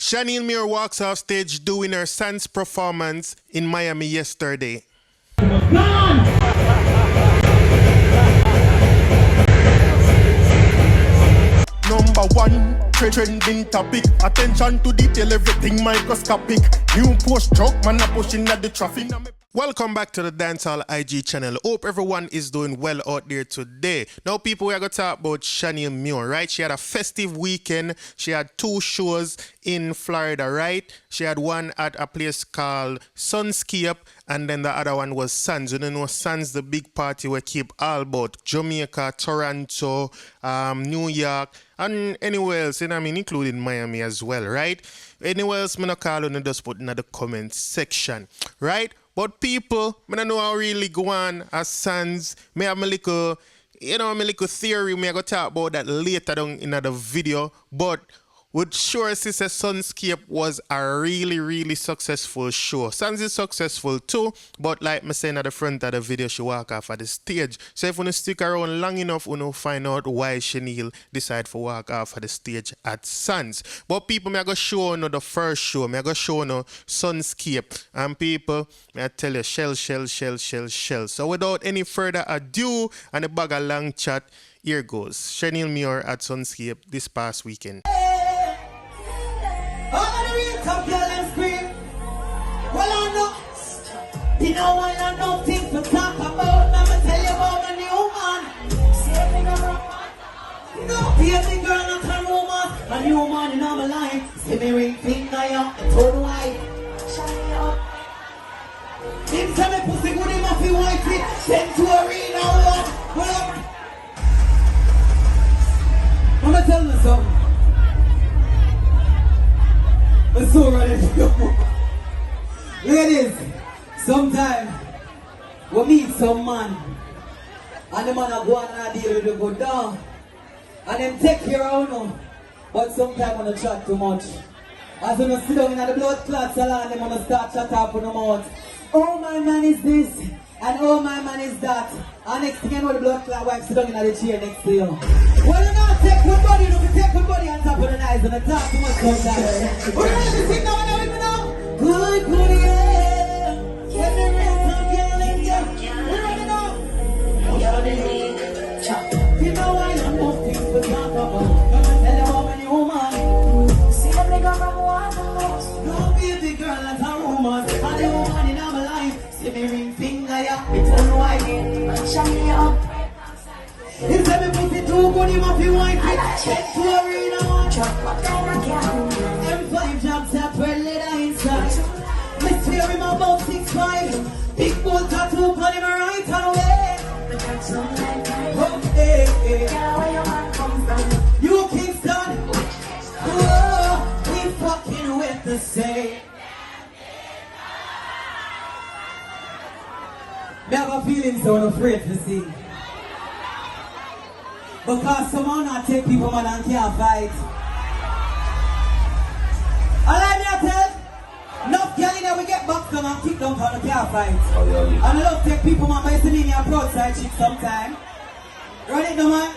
Shaniel Muir walks off stage doing her Sandz performance in Miami yesterday. Number one, trending topic. Attention to detail, everything microscopic. New post truck, man, a pushing at the traffic. Welcome back to the Dancehall IG channel. Hope everyone is doing well out there today. Now, people, we are going to talk about Shaniel Muir, right? She had a festive weekend. She had 2 shows in Florida, right? She had one at a place called Sunscape, and then the other one was Sandz. You know, Sandz, the big party we keep all about Jamaica, Toronto, New York, and anywhere else, you know what I mean, including Miami as well, right? Anywhere else, I'm going to call on and just put in the comment section, right? But people, I don't know how really go on as Sandz. I have my little, my little theory. I go talk about that later down in the video. But would sure say Sunscape was a really successful show. Sandz is successful too, but like I said at the front of the video, she walk off at the stage. So if you stick around long enough, you find out why Shaniel decide to walk off at the stage at Sandz. But people, I go show you the first show. I go show you Sunscape. And people, I tell you, shell. So without any further ado, and a bag of long chat, here goes. Shaniel Muir at Sunscape this past weekend. All of the real top girl and scream. Well, I know. You know I have no things to talk about. I'ma tell you about my new man. See me girl. No, baby girl, not a romance. A new man in my life. See me ring finger up, turn white. Shine up. Him say me pussy good, him a fi wife it. Send to arena one. Well, I'ma tell you something. I'm so ready to go. Look at this. Sometimes we meet some man and the man a go and a deal with the go down and them take care of you. But sometimes when they chat too much. As when you sit down in the blood clot salon, them when you start chat up on the mouth. Oh my man is this and oh my man is that. And next thing you know the blood clot wife sit down in the chair next to you. Well, you not take good body, you can take good body on top of the knives and talk too much sometimes. But you know sing now and now. Good, yeah. Get the rest of your legs, yeah. We're ready now. You know I have no things to talk about. Gonna tell you how many woman. See them nigga from one. No baby girl, that's a woman. And the woman in my life. See me ring finger, yeah. It's a white. Shine me up. He said me pussy too good, he must be white. Check to arena one. M5 jobs at 12 leather inside. Me swear him about 6'5". Big bull tattoo on him right away. Okay. You Kingston. Oh, we fucking with the same. Me have a feeling so afraid to see. Because someone not take people man and can't fight. And like me I tell, enough girl in there we get boxed down and kick down for the can't fight. And I love take people man by sitting in your broadside chick sometime. Run it down man.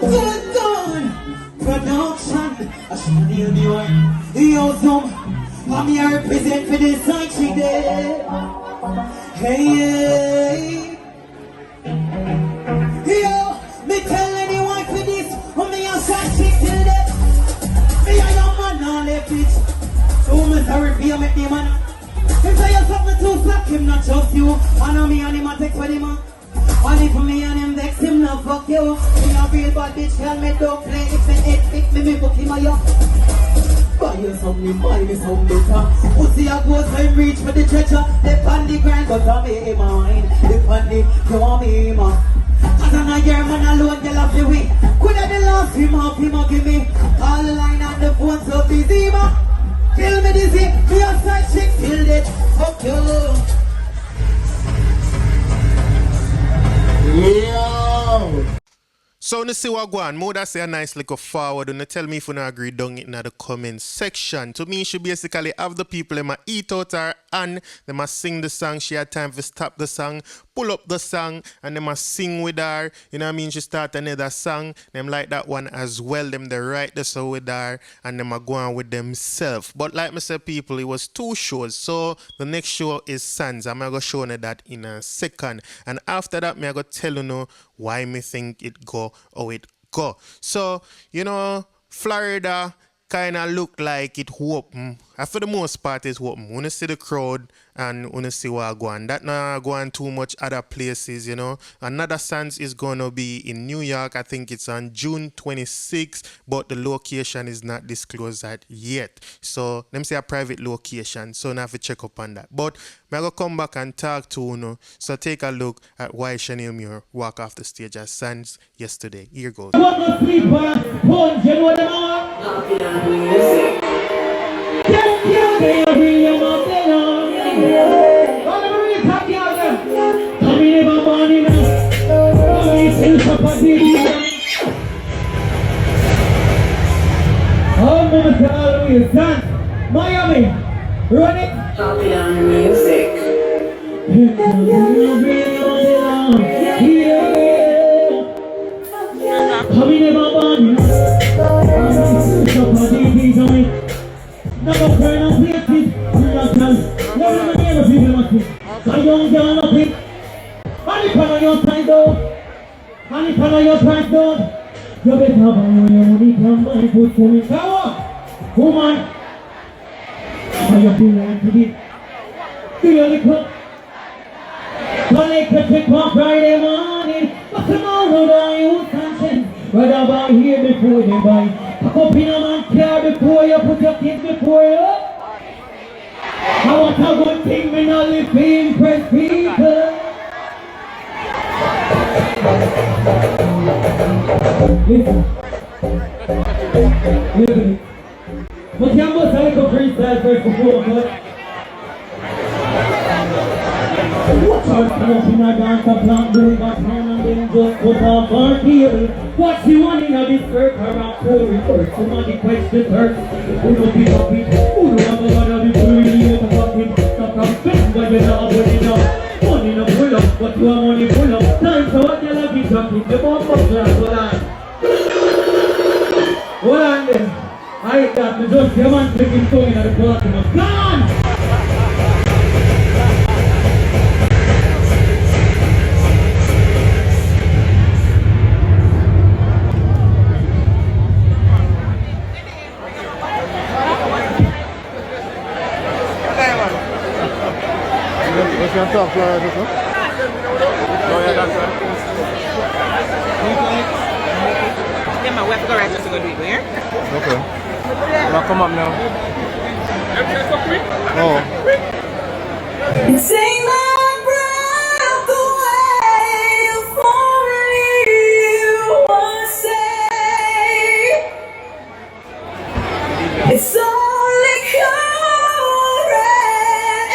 Good done. Production. I should kneel me one. Yo zoom. I'm here represent for this side chick there. Hey. Yo, me tell anyone for this, when me a shot chick till death. Me a young man on the pitch. So me sorry for you make the man. Him say you something too slack, him not trust you. I know me and him a text with him. And if me and him vex him not fuck you. Me a real bad bitch, tell me don't play. If me head pick me book him a yo. Buy you something, buy me some better. Pussy a go so him reach for the treasure. They on the grind, but I me mine. They on the, you want me man. As an a year man alone, they love the way. Could have the last him up, him a give me. All the line on the phone so busy man. Kill me dizzy, me a side chick, kill it. Fuck you. Yo. So you see what go on, more that say a nice little forward and tell me if you don't agree down in the comment section. To me, she basically have the people in my eat out her on. They must sing the song. She had time to stop the song, pull up the song, and they must sing with her. You know what I mean? She start another song. Them like that one as well. Them they write the song with her, and them are going with themselves. But like I said, people, it was 2 shows. So the next show is Sandz. I'm going to show you that in a second. And after that, I'm going to tell you why me think it go how it go. So, you know, Florida kind of look like it open. For the most part, it's open. When you see the crowd and when you see what go on. That not going too much other places, you know. Another Sandz is going to be in New York. I think it's on June 26th, but the location is not disclosed yet. So, let me say a private location, so I have to check up on that. But I'm going to come back and talk to you. So, take a look at why Shaniel Muir walked off the stage at Sandz yesterday. Here goes. Miami, run it. Popular music. You better have money come by put for me. Woman, how you feel like today? Feel like it? Connect to check on Friday morning, but tomorrow that you conscience. Right about here before they buy. Pack up in a man car before you put your kids before you. I want a good thing, me not live to impress people. Listen. But you must have a freestyle first before, but what's our come up in a dance, a plant, doing back hand and then just put off our heel. What's the one in a this work around for reverse? Somebody question her. Who don't pick up it? Who don't have a lot of the free in the fucking stuff I'm spending, but you're not putting up. Money no pull up, but you have money pull up. Time for what you're lucky talking. The bomb up class, hold on. Hold on then. I got the just your man taking phone at the bottom of gone! What's your top floor, is it? Oh, yeah, that's right. Yeah, my wife go right just to go do it where? Okay. Now come up now. Oh. Take my breath away for you, I say. It's only current,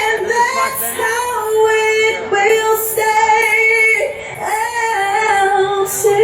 and that's how it will stay. I'll say.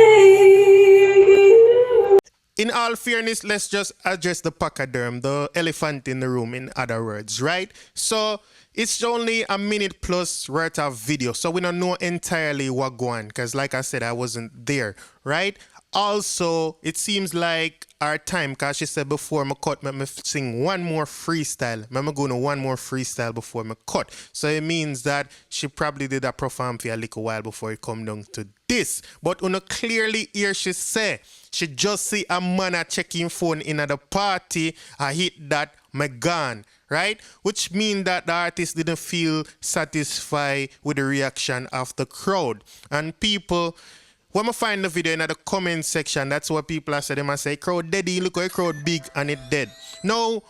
In all fairness, let's just address the pachyderm, the elephant in the room, in other words, right? So it's only a minute plus worth of video, so we don't know entirely what going on, because like I said, I wasn't there, right? Also, it seems like our time, because she said before me cut, me sing one more freestyle. I'm going to one more freestyle before me cut. So it means that she probably did a perform for a little while before it come down to this. But you know, clearly here she say, she just see a man a checking phone in at the party, I hit that, me gone. Right? Which means that the artist didn't feel satisfied with the reaction of the crowd. And people, when I find the video in the comment section, that's what people are saying. They must say, crowd dead, look how the crowd big and it dead. No,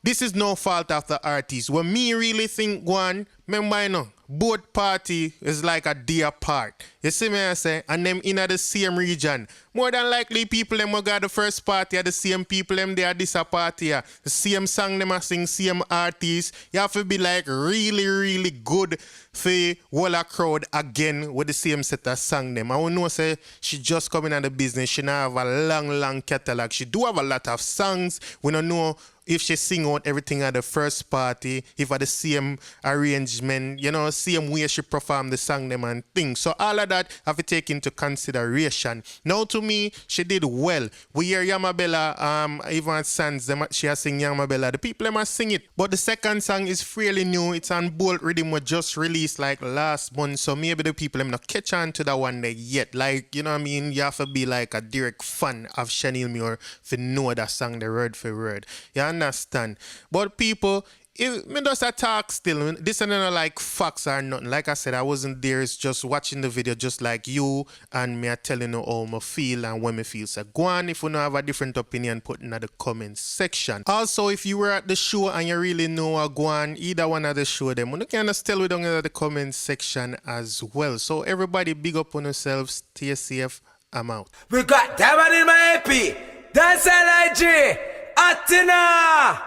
this is no fault of the artist. When me really think one, remember, you know, both party is like a day apart. You see me I say? And them in the same region. More than likely people them who got the first party are the same people them they are this a party. The same song them a sing, same artists. You have to be like really, really good for whole a crowd again with the same set of song them. I know say she just coming out of the business. She not have a long catalog. She do have a lot of songs. We don't know if she sing out everything at the first party, if at the same arrangement, you know, same way she perform the song them and things. So all of that have to take into consideration. Now to me, she did well. We hear Yamabella, even Sandz, she has sing Yamabella. The people them sing it. But the second song is fairly new. It's on Bolt Rhythm was just released like last month. So maybe the people them not catch on to that one there yet. Like, you know what I mean? You have to be like a direct fan of Shaniel Muir to know that song the word for word. You understand? But people, if me just a talk still, this is not like facts or nothing. Like I said, I wasn't there. It's just watching the video just like you and me are telling you how I feel and when me feel. So go on, if you don't have a different opinion, put in the comment section. Also, if you were at the show and you really know go on either one of the show, them you can just tell me down in the comment section as well. So everybody big up on yourselves, stay safe, I'm out. We got that one in my AP. Dancehall IG. Atina.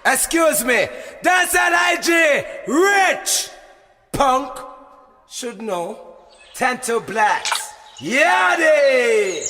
Excuse me. Dancehall IG. Rich. Punk. Should know. 10 to blacks. Yeah, they.